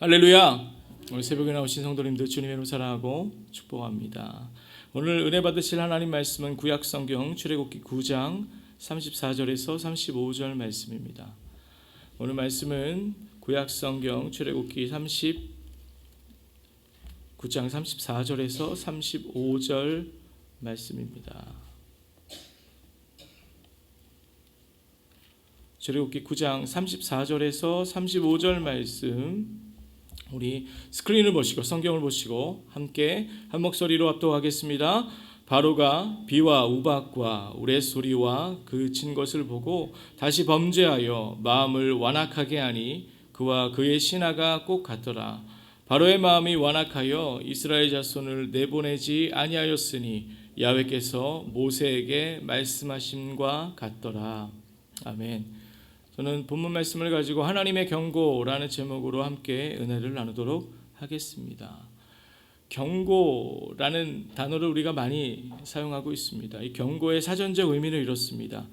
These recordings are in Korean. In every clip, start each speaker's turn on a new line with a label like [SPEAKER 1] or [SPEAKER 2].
[SPEAKER 1] 할렐루야. 오늘 새벽에 나오신 성도님들 주님의 이름으로 사랑하고 축복합니다. 오늘 은혜 받으실 하나님 말씀은 구약성경 출애굽기 9장 34절에서 35절 말씀입니다. 오늘 말씀은 구약성경 출애굽기 39장 34절에서 35절 말씀입니다. 출애굽기 9장 34절에서 35절 말씀, 우리 스크린을 보시고 성경을 보시고 함께 한 목소리로 합독하겠습니다. 바로가 비와 우박과 우레소리와 그 친 것을 보고 다시 범죄하여 마음을 완악하게 하니 그와 그의 신하가 꼭 같더라. 바로의 마음이 완악하여 이스라엘 자손을 내보내지 아니하였으니 야훼께서 모세에게 말씀하심과 같더라. 아멘. 저는 본문 말씀을 가지고 하나님의 경고라는 제목으로 함께 은혜를 나누도록 하겠습니다. 경고라는 단어를 우리가 많이 사용하고 있습니다. 이 경고의 사전적 의미는 이렇습니다.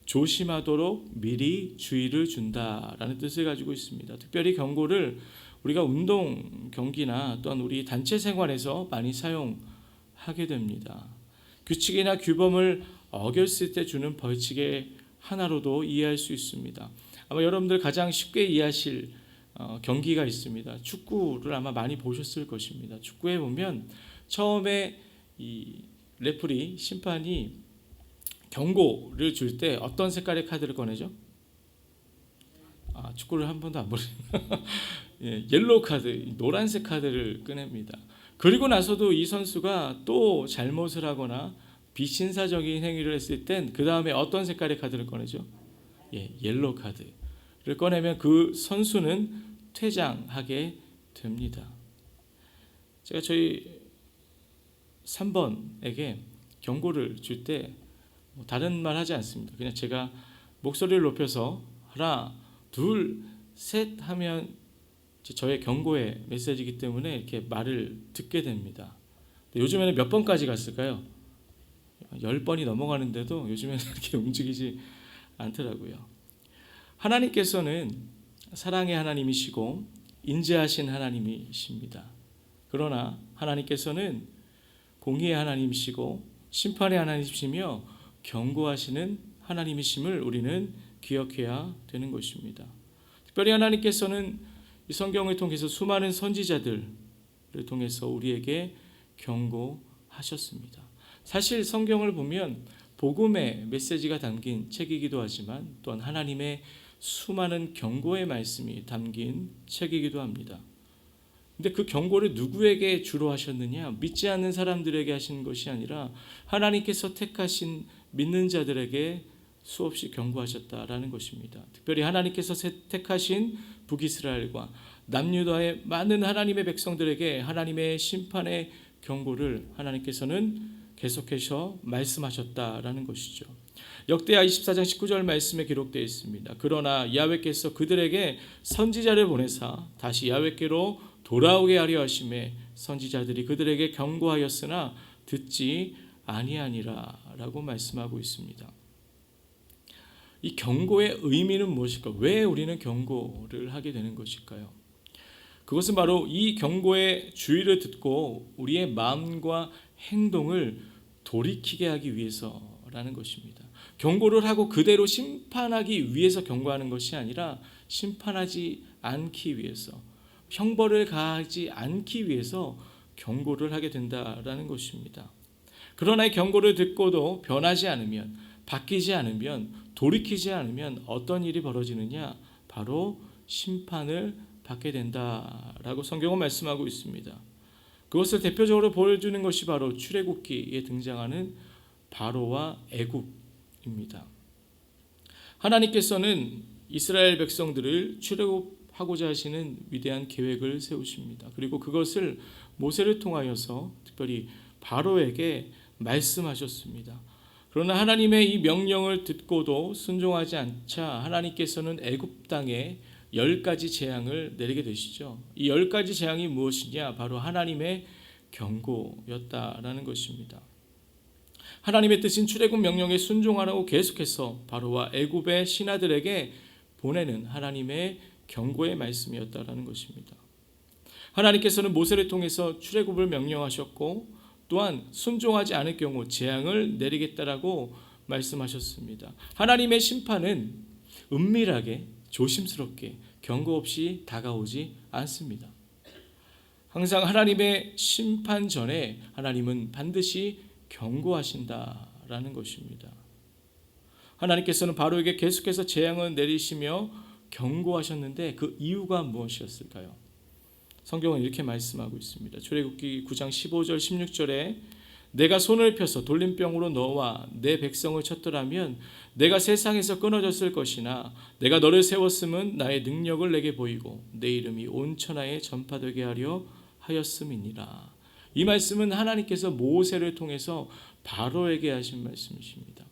[SPEAKER 1] 조심하도록 미리 주의를 준다라는 뜻을 가지고 있습니다. 특별히 경고를 우리가 운동 경기나 또한 우리 단체 생활에서 많이 사용하게 됩니다. 규칙이나 규범을 어겼을 때 주는 벌칙의 하나로도 이해할 수 있습니다. 아마 여러분들 가장 쉽게 이해하실 경기가 있습니다. 축구를 아마 많이 보셨을 것입니다. 축구에 보면 처음에 이 레프리 심판이 경고를 줄 때 어떤 색깔의 카드를 꺼내죠? 축구를 한 번도 안 보는 옐로우 카드, 노란색 카드를 꺼냅니다. 그리고 나서도 이 선수가 또 잘못을 하거나 비신사적인 행위를 했을 땐 그 다음에 어떤 색깔의 카드를 꺼내죠? 옐로우 카드를 꺼내면 그 선수는 퇴장하게 됩니다. 제가 저희 3번에게 경고를 줄 때 다른 말 하지 않습니다. 그냥 제가 목소리를 높여서 하나, 둘, 셋 하면 저의 경고의 메시지이기 때문에 이렇게 말을 듣게 됩니다. 요즘에는 몇 번까지 갔을까요? 10번이 넘어가는데도 요즘에는 이렇게 움직이지 않더라고요. 하나님께서는 사랑의 하나님이시고 인자하신 하나님이십니다. 그러나 하나님께서는 공의의 하나님이시고 심판의 하나님이시며 경고하시는 하나님이심을 우리는 기억해야 되는 것입니다. 특별히 하나님께서는 이 성경을 통해서 수많은 선지자들을 통해서 우리에게 경고하셨습니다. 사실 성경을 보면 복음의 메시지가 담긴 책이기도 하지만 또한 하나님의 수많은 경고의 말씀이 담긴 책이기도 합니다. 근데 그 경고를 누구에게 주로 하셨느냐? 믿지 않는 사람들에게 하신 것이 아니라 하나님께서 택하신 믿는 자들에게 수없이 경고하셨다라는 것입니다. 특별히 하나님께서 택하신 북이스라엘과 남유다의 많은 하나님의 백성들에게 하나님의 심판의 경고를 하나님께서는 계속해서 말씀하셨다라는 것이죠. 역대하 24장 19절 말씀에 기록되어 있습니다. 그러나 야훼께서 그들에게 선지자를 보내사 다시 야훼께로 돌아오게 하려 하심에 선지자들이 그들에게 경고하였으나 듣지 아니하니라 라고 말씀하고 있습니다. 이 경고의 의미는 무엇일까? 왜 우리는 경고를 하게 되는 것일까요? 그것은 바로 이 경고의 주의를 듣고 우리의 마음과 행동을 돌이키게 하기 위해서라는 것입니다. 경고를 하고 그대로 심판하기 위해서 경고하는 것이 아니라 심판하지 않기 위해서, 형벌을 가하지 않기 위해서 경고를 하게 된다라는 것입니다. 그러나 이 경고를 듣고도 변하지 않으면, 바뀌지 않으면, 돌이키지 않으면 어떤 일이 벌어지느냐? 바로 심판을 받게 된다라고 성경은 말씀하고 있습니다. 그것을 대표적으로 보여주는 것이 바로 출애굽기에 등장하는 바로와 애굽입니다. 하나님께서는 이스라엘 백성들을 출애굽하고자 하시는 위대한 계획을 세우십니다. 그리고 그것을 모세를 통하여서 특별히 바로에게 말씀하셨습니다. 그러나 하나님의 이 명령을 듣고도 순종하지 않자 하나님께서는 애굽 땅에 10가지 재앙을 내리게 되시죠. 이 10가지 재앙이 무엇이냐? 바로 하나님의 경고였다라는 것입니다. 하나님의 뜻인 출애굽 명령에 순종하라고 계속해서 바로와 애굽의 신하들에게 보내는 하나님의 경고의 말씀이었다라는 것입니다. 하나님께서는 모세를 통해서 출애굽을 명령하셨고 또한 순종하지 않을 경우 재앙을 내리겠다라고 말씀하셨습니다. 하나님의 심판은 은밀하게 조심스럽게 경고 없이 다가오지 않습니다. 항상 하나님의 심판 전에 하나님은 반드시 경고하신다라는 것입니다. 하나님께서는 바로에게 계속해서 재앙을 내리시며 경고하셨는데 그 이유가 무엇이었을까요? 성경은 이렇게 말씀하고 있습니다. 출애굽기 9장 15절 16절에 내가 손을 펴서 돌림병으로 너와 내 백성을 쳤더라면 내가 세상에서 끊어졌을 것이나 내가 너를 세웠음은 나의 능력을 내게 보이고 내 이름이 온 천하에 전파되게 하려 하였음이니라. 이 말씀은 하나님께서 모세를 통해서 바로에게 하신 말씀이십니다.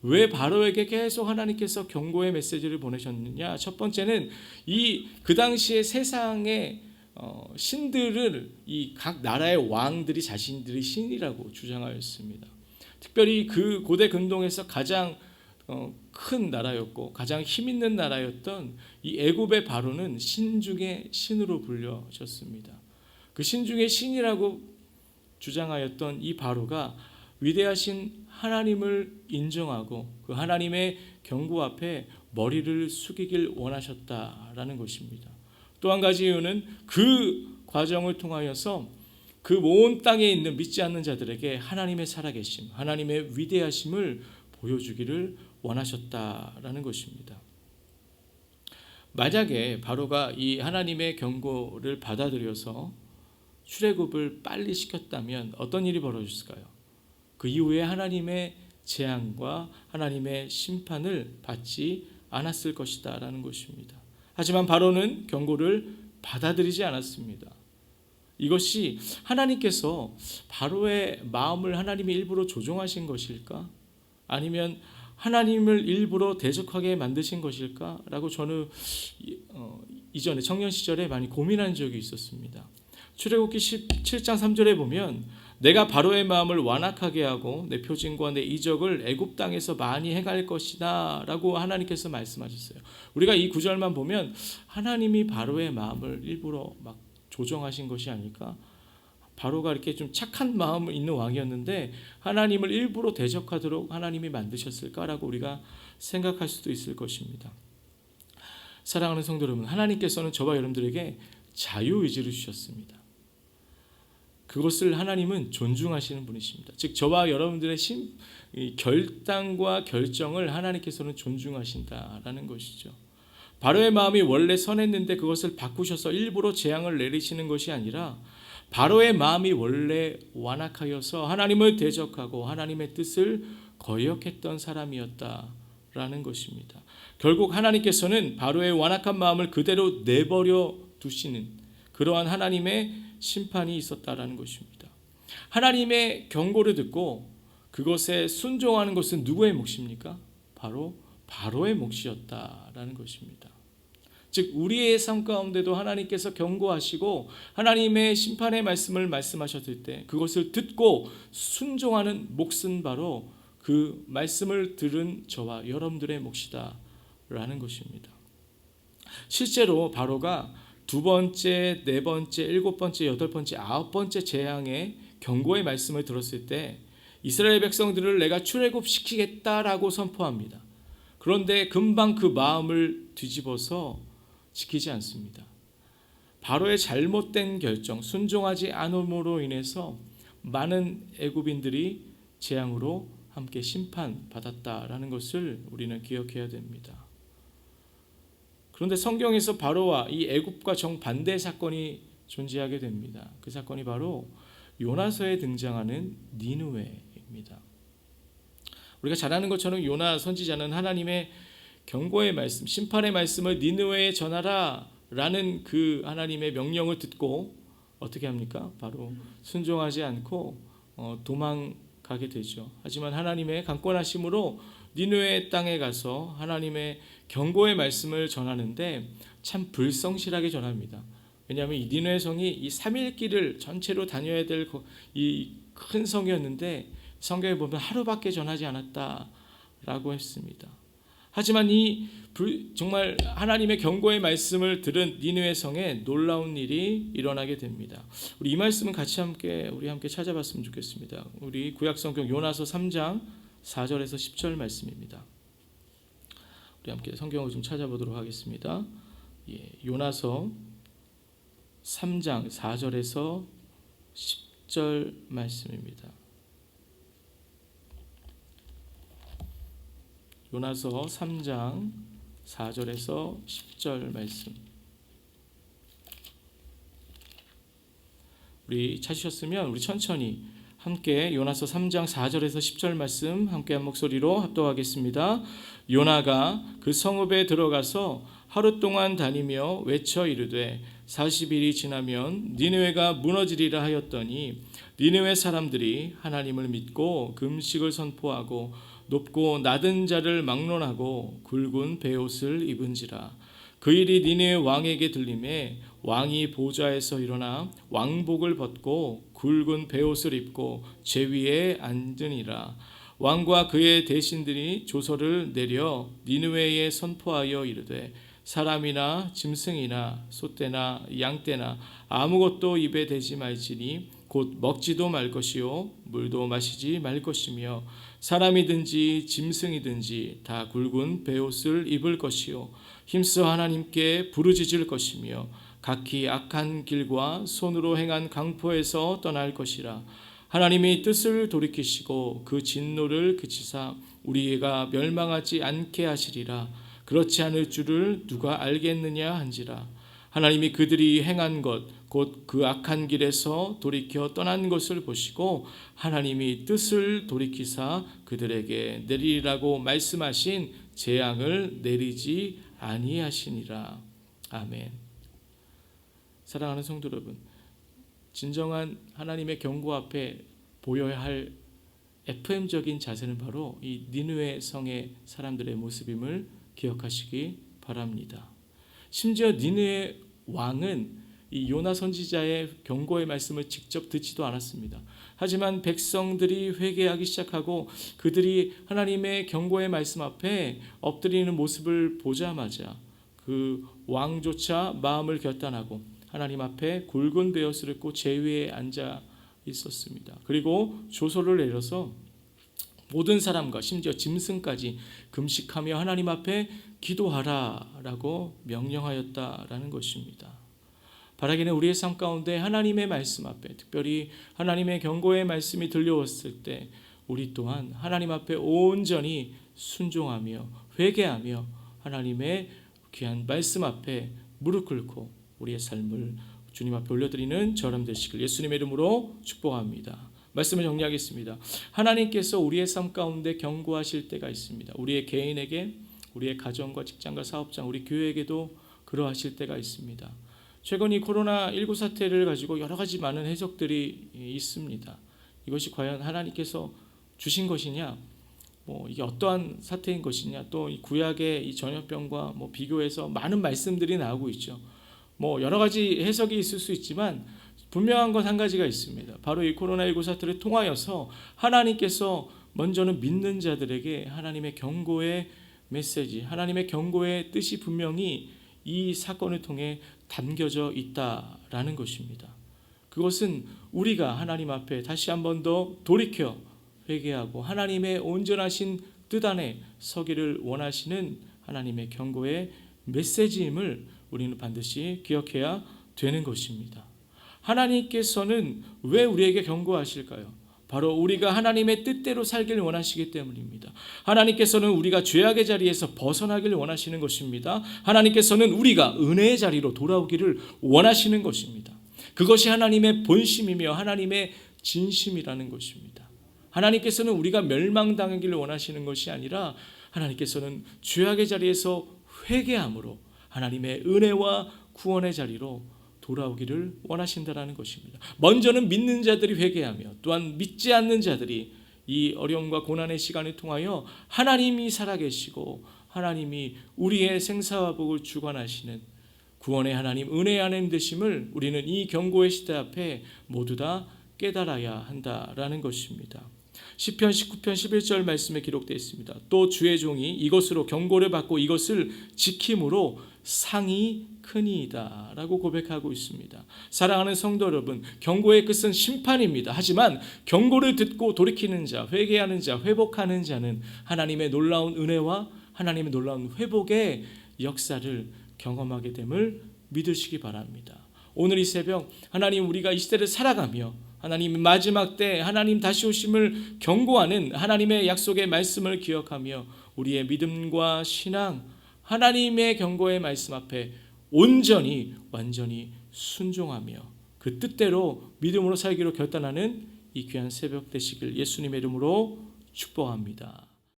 [SPEAKER 1] 왜 바로에게 계속 하나님께서 경고의 메시지를 보내셨느냐? 첫 번째는 그 당시에 세상의 신들을 이 각 나라의 왕들이 자신들의 신이라고 주장하였습니다. 특별히 그 고대 근동에서 가장 큰 나라였고 가장 힘 있는 나라였던 이 애굽의 바로는 신 중의 신으로 불려졌습니다. 그 신 중의 신이라고 주장하였던 이 바로가 위대하신 하나님을 인정하고 그 하나님의 경고 앞에 머리를 숙이길 원하셨다라는 것입니다. 또 한 가지 이유는 그 과정을 통하여서 그 온 땅에 있는 믿지 않는 자들에게 하나님의 살아계심, 하나님의 위대하심을 보여주기를 원하셨다라는 것입니다. 만약에 바로가 이 하나님의 경고를 받아들여서 출애굽을 빨리 시켰다면 어떤 일이 벌어졌을까요? 그 이후에 하나님의 재앙과 하나님의 심판을 받지 않았을 것이다 라는 것입니다. 하지만 바로는 경고를 받아들이지 않았습니다. 이것이 하나님께서 바로의 마음을 하나님이 일부러 조종하신 것일까? 아니면 하나님을 일부러 대적하게 만드신 것일까? 라고 저는 이전에 청년 시절에 많이 고민한 적이 있었습니다. 출애굽기 17장 3절에 보면 내가 바로의 마음을 완악하게 하고 내 표징과 내 이적을 애굽 땅에서 많이 행할 것이다 라고 하나님께서 말씀하셨어요. 우리가 이 구절만 보면 하나님이 바로의 마음을 일부러 막 조정하신 것이 아닐까? 바로가 이렇게 좀 착한 마음을 있는 왕이었는데 하나님을 일부러 대적하도록 하나님이 만드셨을까라고 우리가 생각할 수도 있을 것입니다. 사랑하는 성도 여러분, 하나님께서는 저와 여러분들에게 자유의지를 주셨습니다. 그것을 하나님은 존중하시는 분이십니다. 즉 저와 여러분들의 결단과 결정을 하나님께서는 존중하신다라는 것이죠. 바로의 마음이 원래 선했는데 그것을 바꾸셔서 일부러 재앙을 내리시는 것이 아니라 바로의 마음이 원래 완악하여서 하나님을 대적하고 하나님의 뜻을 거역했던 사람이었다라는 것입니다. 결국 하나님께서는 바로의 완악한 마음을 그대로 내버려 두시는 그러한 하나님의 심판이 있었다라는 것입니다. 하나님의 경고를 듣고 그것에 순종하는 것은 누구의 몫입니까? 바로 바로의 몫이었다라는 것입니다. 즉 우리의 삶 가운데도 하나님께서 경고하시고 하나님의 심판의 말씀을 말씀하셨을 때 그것을 듣고 순종하는 몫은 바로 그 말씀을 들은 저와 여러분들의 몫이다라는 것입니다. 실제로 바로가 두 번째, 네 번째, 일곱 번째, 여덟 번째, 아홉 번째 재앙의 경고의 말씀을 들었을 때 이스라엘 백성들을 내가 출애굽시키겠다라고 선포합니다. 그런데 금방 그 마음을 뒤집어서 지키지 않습니다. 바로의 잘못된 결정, 순종하지 않음으로 인해서 많은 애굽인들이 재앙으로 함께 심판받았다라는 것을 우리는 기억해야 됩니다. 그런데 성경에서 바로와 이 애굽과 정반대의 사건이 존재하게 됩니다. 그 사건이 바로 요나서에 등장하는 니느웨입니다. 우리가 잘 아는 것처럼 요나 선지자는 하나님의 경고의 말씀, 심판의 말씀을 니느웨에 전하라 라는 그 하나님의 명령을 듣고 어떻게 합니까? 바로 순종하지 않고 도망가게 되죠. 하지만 하나님의 강권하심으로 니느웨 땅에 가서 하나님의 경고의 말씀을 전하는데 참 불성실하게 전합니다. 왜냐하면 이 니느웨 성이 이 3일 길을 전체로 다녀야 될 이 큰 성이었는데 성경에 보면 하루밖에 전하지 않았다라고 했습니다. 하지만 정말 하나님의 경고의 말씀을 들은 니느웨 성에 놀라운 일이 일어나게 됩니다. 우리 이 말씀은 같이 우리 함께 찾아봤으면 좋겠습니다. 우리 구약성경 요나서 3장 4절에서 10절 말씀입니다. 우리 함께 성경을 좀 찾아보도록 하겠습니다. 요나서 3장 4절에서 10절 말씀입니다. 요나서 3장 4절에서 10절 말씀. 우리 찾으셨으면 우리 천천히 함께 요나서 3장 4절에서 10절 말씀 함께 한 목소리로 합독하겠습니다. 요나가 그 성읍에 들어가서 하루 동안 다니며 외쳐 이르되 40일이 지나면 니느웨가 무너지리라 하였더니 니느웨 사람들이 하나님을 믿고 금식을 선포하고 높고 낮은 자를 막론하고 굵은 베옷을 입은지라. 그 일이 니느웨 왕에게 들림에 왕이 보좌에서 일어나 왕복을 벗고 굵은 베옷을 입고 제위에 앉으니라. 왕과 그의 대신들이 조서를 내려 니느웨에 선포하여 이르되 사람이나 짐승이나 소떼나 양떼나 아무것도 입에 대지 말지니 곧 먹지도 말 것이요 물도 마시지 말 것이며 사람이든지 짐승이든지 다 굵은 베옷을 입을 것이요 힘써 하나님께 부르짖을 것이며 각기 악한 길과 손으로 행한 강포에서 떠날 것이라. 하나님이 뜻을 돌이키시고 그 진노를 그치사 우리가 멸망하지 않게 하시리라. 그렇지 않을 줄을 누가 알겠느냐 한지라. 하나님이 그들이 행한 것 곧 그 악한 길에서 돌이켜 떠난 것을 보시고 하나님이 뜻을 돌이키사 그들에게 내리라고 말씀하신 재앙을 내리지 아니하시니라. 아멘. 사랑하는 성도 여러분, 진정한 하나님의 경고 앞에 보여야 할 FM적인 자세는 바로 이 니느웨 성의 사람들의 모습임을 기억하시기 바랍니다. 심지어 니느웨 왕은 이 요나 선지자의 경고의 말씀을 직접 듣지도 않았습니다. 하지만 백성들이 회개하기 시작하고 그들이 하나님의 경고의 말씀 앞에 엎드리는 모습을 보자마자 그 왕조차 마음을 결단하고 하나님 앞에 굵은 베옷을 입고 제위에 앉아 있었습니다. 그리고 조서를 내려서 모든 사람과 심지어 짐승까지 금식하며 하나님 앞에 기도하라라고 명령하였다라는 것입니다. 바라기는 우리의 삶 가운데 하나님의 말씀 앞에 특별히 하나님의 경고의 말씀이 들려왔을 때 우리 또한 하나님 앞에 온전히 순종하며 회개하며 하나님의 귀한 말씀 앞에 무릎 꿇고 우리의 삶을 주님 앞에 올려드리는 저람 되시길 예수님의 이름으로 축복합니다. 말씀을 정리하겠습니다. 하나님께서 우리의 삶 가운데 경고하실 때가 있습니다. 우리의 개인에게, 우리의 가정과 직장과 사업장, 우리 교회에게도 그러하실 때가 있습니다. 최근 이 코로나19 사태를 가지고 여러 가지 많은 해석들이 있습니다. 이것이 과연 하나님께서 주신 것이냐, 이게 어떠한 사태인 것이냐, 또 이 구약의 이 전염병과 비교해서 많은 말씀들이 나오고 있죠. 여러 가지 해석이 있을 수 있지만 분명한 것 한 가지가 있습니다. 바로 이 코로나19 사태를 통하여서 하나님께서 먼저는 믿는 자들에게 하나님의 경고의 메시지, 하나님의 경고의 뜻이 분명히 이 사건을 통해 담겨져 있다라는 것입니다. 그것은 우리가 하나님 앞에 다시 한 번 더 돌이켜 회개하고 하나님의 온전하신 뜻 안에 서기를 원하시는 하나님의 경고의 메시지임을 우리는 반드시 기억해야 되는 것입니다. 하나님께서는 왜 우리에게 경고하실까요? 바로 우리가 하나님의 뜻대로 살기를 원하시기 때문입니다. 하나님께서는 우리가 죄악의 자리에서 벗어나기를 원하시는 것입니다. 하나님께서는 우리가 은혜의 자리로 돌아오기를 원하시는 것입니다. 그것이 하나님의 본심이며 하나님의 진심이라는 것입니다. 하나님께서는 우리가 멸망당하기를 원하시는 것이 아니라 하나님께서는 죄악의 자리에서 회개함으로 하나님의 은혜와 구원의 자리로 돌아오기를 원하신다라는 것입니다. 먼저는 믿는 자들이 회개하며 또한 믿지 않는 자들이 이 어려움과 고난의 시간을 통하여 하나님이 살아계시고 하나님이 우리의 생사와 복을 주관하시는 구원의 하나님, 은혜의 하나님 되심을 우리는 이 경고의 시대 앞에 모두 다 깨달아야 한다라는 것입니다. 시편 19편 11절 말씀에 기록되어 있습니다. 또 주의 종이 이것으로 경고를 받고 이것을 지킴으로 상이 크니이다 라고 고백하고 있습니다. 사랑하는 성도 여러분, 경고의 끝은 심판입니다. 하지만 경고를 듣고 돌이키는 자, 회개하는 자, 회복하는 자는 하나님의 놀라운 은혜와 하나님의 놀라운 회복의 역사를 경험하게 됨을 믿으시기 바랍니다. 오늘 이 새벽 하나님, 우리가 이 시대를 살아가며 하나님 마지막 때 하나님 다시 오심을 경고하는 하나님의 약속의 말씀을 기억하며 우리의 믿음과 신앙, 하나님의 경고의 말씀 앞에 온전히 완전히 순종하며 그 뜻대로 믿음으로 살기로 결단하는 이 귀한 새벽 되시길 예수님의 이름으로 축복합니다.